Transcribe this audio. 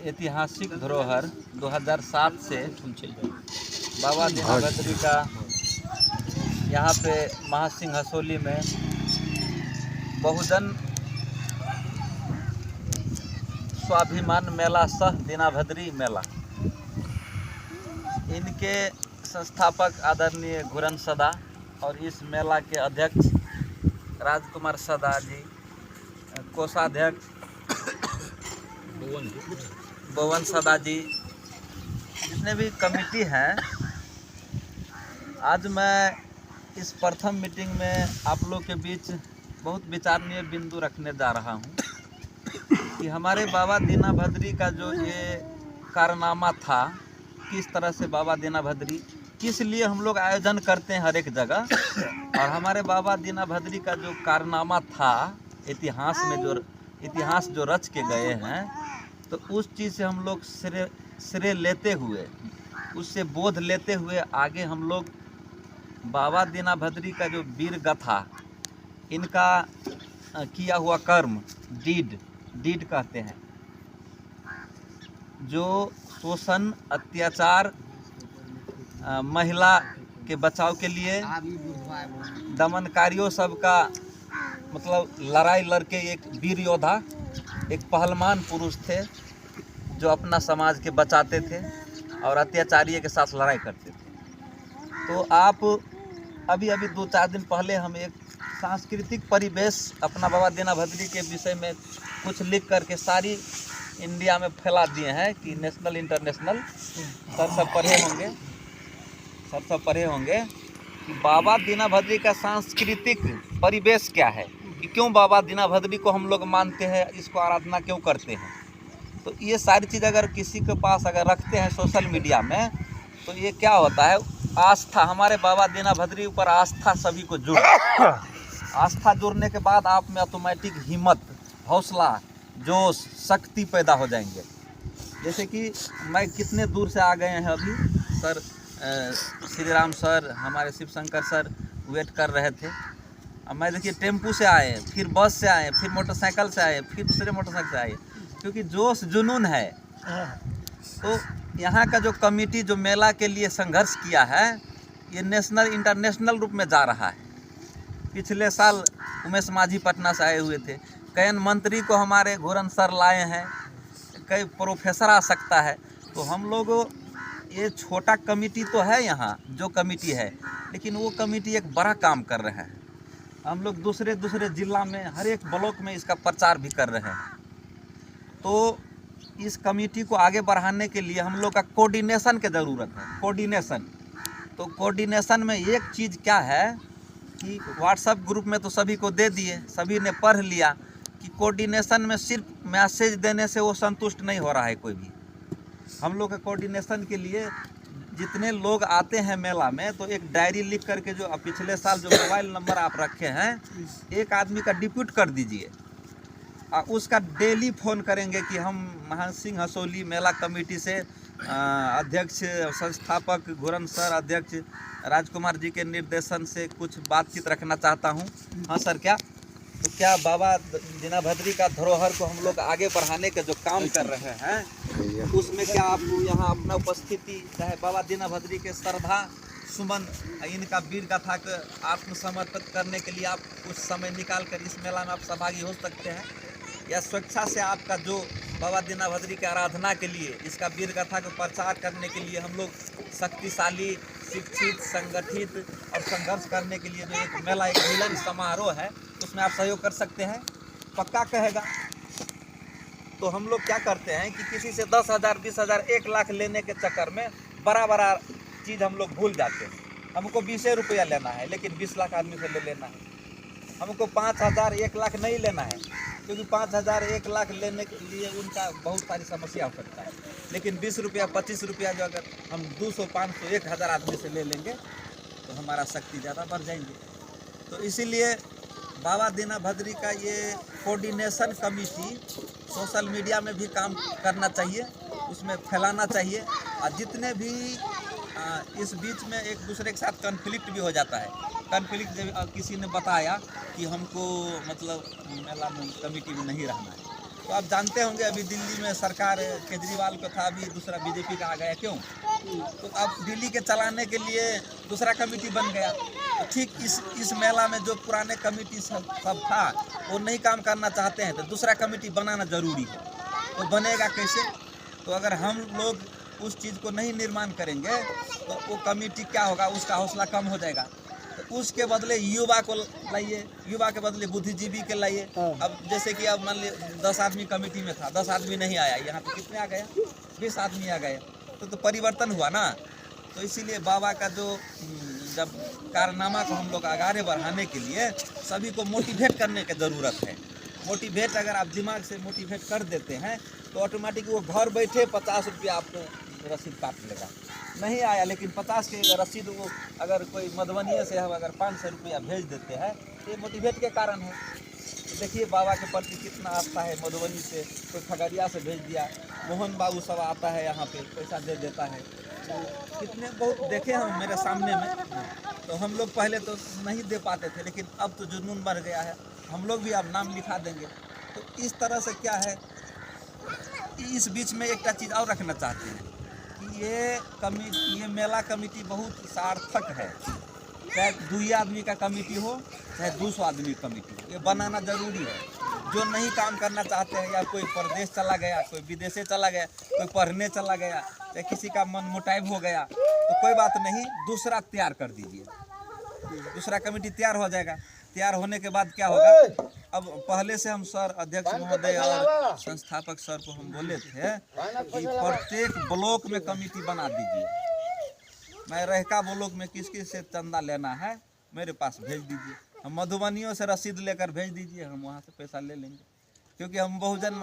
ऐतिहासिक धरोहर 2007 से बाबा दीना भद्री का यहाँ पे महासिंह हसोली में बहुजन स्वाभिमान मेला सह दीना भद्री मेला, इनके संस्थापक आदरणीय घुरन सदा और इस मेला के अध्यक्ष राजकुमार सदा जी, कोषाध्यक्ष भुवन सदा जी, जितने भी कमेटी हैं, आज मैं इस प्रथम मीटिंग में आप लोग के बीच बहुत विचारणीय बिंदु रखने जा रहा हूं कि हमारे बाबा दीना भद्री का जो ये कारनामा था, किस तरह से बाबा दीना भद्री, किस लिए हम लोग आयोजन करते हैं हर एक जगह, और हमारे बाबा दीना भद्री का जो कारनामा था इतिहास जो रच के गए हैं, तो उस चीज़ से हम लोग श्रेय लेते हुए, उससे बोध लेते हुए आगे हम लोग बाबा दीना भद्री का जो वीर गाथा, इनका किया हुआ कर्म, डीड कहते हैं, जो शोषण अत्याचार, महिला के बचाव के लिए, दमनकारियों सबका मतलब लड़ाई लड़के एक वीर योद्धा, एक पहलवान पुरुष थे जो अपना समाज के बचाते थे और अत्याचारी के साथ लड़ाई करते थे। तो आप अभी 2-4 दिन पहले हम एक सांस्कृतिक परिवेश अपना बाबा दीना भद्री के विषय में कुछ लिख करके सारी इंडिया में फैला दिए हैं कि नेशनल इंटरनेशनल सर सब पढ़े होंगे कि बाबा दीना भद्री का सांस्कृतिक परिवेश क्या है, कि क्यों बाबा दीना भद्री को हम लोग मानते हैं, इसको आराधना क्यों करते हैं। तो ये सारी चीज़ अगर किसी के पास अगर रखते हैं सोशल मीडिया में, तो ये क्या होता है, आस्था, हमारे बाबा दीना भद्री ऊपर आस्था सभी को आस्था जुड़ने के बाद आप में ऑटोमेटिक हिम्मत, हौसला, जोश, शक्ति पैदा हो जाएंगे। जैसे कि मैं कितने दूर से आ गए हैं अभी, सर श्री राम सर, हमारे शिव शंकर सर वेट कर रहे थे। अब मैं देखिए टेम्पू से आए, फिर बस से आए, फिर मोटरसाइकिल से आए, फिर दूसरे मोटरसाइकिल से आए, क्योंकि जोश जुनून है। तो यहाँ का जो कमेटी जो मेला के लिए संघर्ष किया है, ये नेशनल इंटरनेशनल रूप में जा रहा है। पिछले साल उमेश माझी पटना से आए हुए थे, कई मंत्री को हमारे घुरन सर लाए हैं, कई प्रोफेसर आ सकता है। तो हम लोग, ये छोटा कमेटी तो है यहाँ जो कमेटी है, लेकिन वो कमेटी एक बड़ा काम कर रहे हैं। हम लोग दूसरे जिला में हर एक ब्लॉक में इसका प्रचार भी कर रहे हैं। तो इस कमेटी को आगे बढ़ाने के लिए हम लोग का कोऑर्डिनेशन की ज़रूरत है। कोऑर्डिनेशन, तो कोऑर्डिनेशन में एक चीज़ क्या है कि व्हाट्सएप ग्रुप में तो सभी को दे दिए, सभी ने पढ़ लिया कि कोऑर्डिनेशन में सिर्फ मैसेज देने से वो संतुष्ट नहीं हो रहा है कोई भी। हम लोग के कोऑर्डिनेशन के लिए जितने लोग आते हैं मेला में, तो एक डायरी लिख करके, जो पिछले साल जो मोबाइल नंबर आप रखे हैं, एक आदमी का डिप्यूट कर दीजिए, उसका डेली फ़ोन करेंगे कि हम महासिंह हसोली मेला कमेटी से अध्यक्ष संस्थापक घुरन सर, अध्यक्ष राजकुमार जी के निर्देशन से कुछ बातचीत रखना चाहता हूं। हाँ सर, क्या तो क्या बाबा दीना भद्री का धरोहर को हम लोग आगे बढ़ाने के जो काम कर रहे हैं, उसमें क्या आप यहाँ अपना उपस्थिति, चाहे बाबा दीना भद्री के श्रद्धा सुमन, इनका वीर गाथा को आत्मसमर्पित करने के लिए आप कुछ समय निकाल कर इस मेला में आप सहभागी हो सकते हैं, या स्वेच्छा से आपका जो बाबा दीना भद्री की आराधना के लिए, इसका वीर गाथा को प्रचार करने के लिए हम लोग शक्तिशाली, शिक्षित, संगठित और संघर्ष करने के लिए जो एक मेला, एक मिलन समारोह है, उसमें आप सहयोग कर सकते हैं। पक्का कहेगा। तो हम लोग क्या करते हैं कि किसी से 10,000, 20,000, 1 लाख लेने के चक्कर में बड़ा चीज़ हम लोग भूल जाते हैं। हमको 20 रुपया लेना है, लेकिन 20 लाख आदमी से ले लेना है। हमको 5,000, 1 लाख नहीं लेना है, क्योंकि 5,000, 1 लाख लेने के लिए उनका बहुत सारी समस्या हो सकता है। लेकिन 20 रुपया, 25 रुपया जो अगर हम 200, 500, 1,000 आदमी से ले लेंगे, तो हमारा शक्ति ज़्यादा बढ़ जाएंगे। तो इसीलिए बाबा दीना भद्री का ये कोऑर्डिनेशन कमेटी सोशल मीडिया में भी काम करना चाहिए, उसमें फैलाना चाहिए। और जितने भी इस बीच में एक दूसरे के साथ कन्फ्लिक्ट भी हो जाता है, कन्फ्लिक्ट जब किसी ने बताया कि हमको मतलब मेला में कमेटी में नहीं रहना है, तो आप जानते होंगे अभी दिल्ली में सरकार केजरीवाल को था, अभी दूसरा बीजेपी का आ गया, क्यों? तो अब दिल्ली के चलाने के लिए दूसरा कमेटी बन गया। तो ठीक इस मेला में जो पुराने कमेटी सब था वो नहीं काम करना चाहते हैं, तो दूसरा कमेटी बनाना जरूरी है। तो बनेगा कैसे? तो अगर हम लोग उस चीज़ को नहीं निर्माण करेंगे तो वो कमेटी क्या होगा, उसका हौसला कम हो जाएगा। तो उसके बदले युवा को लाइए, युवा के बदले बुद्धिजीवी के लाइए। अब जैसे कि अब मान लीजिए 10 आदमी कमेटी में था, 10 आदमी नहीं आया, यहाँ पे कितने आ गए? 20 आदमी आ गए। तो परिवर्तन हुआ ना। तो इसीलिए बाबा का जो जब कारनामा को हम लोग आगे बढ़ाने के लिए सभी को मोटिवेट करने की ज़रूरत है। मोटिवेट अगर आप दिमाग से मोटिवेट कर देते हैं तो ऑटोमेटिक वो घर बैठे 50 रुपया आपको रसीद काट लेगा। नहीं आया लेकिन 50 के रसीद वो अगर कोई मधुबनी से हम अगर 500 रुपया भेज देते हैं तो ये मोटिवेट के कारण है। तो देखिए बाबा के प्रति कितना आस्था है। मधुबनी से कोई खगड़िया से भेज दिया, मोहन बाबू सब आता है यहाँ पे पैसा दे देता है। तो कितने बहुत देखे हम मेरे सामने में। तो हम लोग पहले तो नहीं दे पाते थे, लेकिन अब तो जुनून बढ़ गया है, हम लोग भी अब नाम लिखा देंगे। तो इस तरह से क्या है, इस बीच में एक चीज़ और रखना चाहते हैं कि ये मेला कमेटी बहुत सार्थक है। चाहे 2 आदमी का कमेटी हो चाहे 200 आदमी कमेटी हो, ये बनाना जरूरी है। जो नहीं काम करना चाहते हैं, या कोई प्रदेश चला गया, कोई विदेशे चला गया, कोई पढ़ने चला गया, या किसी का मन मुटाइब हो गया, तो कोई बात नहीं, दूसरा तैयार कर दीजिए। दूसरा कमेटी तैयार हो जाएगा। तैयार होने के बाद क्या होगा, अब पहले से हम सर अध्यक्ष महोदय और संस्थापक सर को हम बोले थे कि प्रत्येक ब्लॉक में कमेटी बना दीजिए। मैं रहका ब्लॉक में किस किस से चंदा लेना है मेरे पास भेज दीजिए, हम मधुबनियों से रसीद लेकर भेज दीजिए, हम वहाँ से पैसा ले लेंगे। क्योंकि हम बहुजन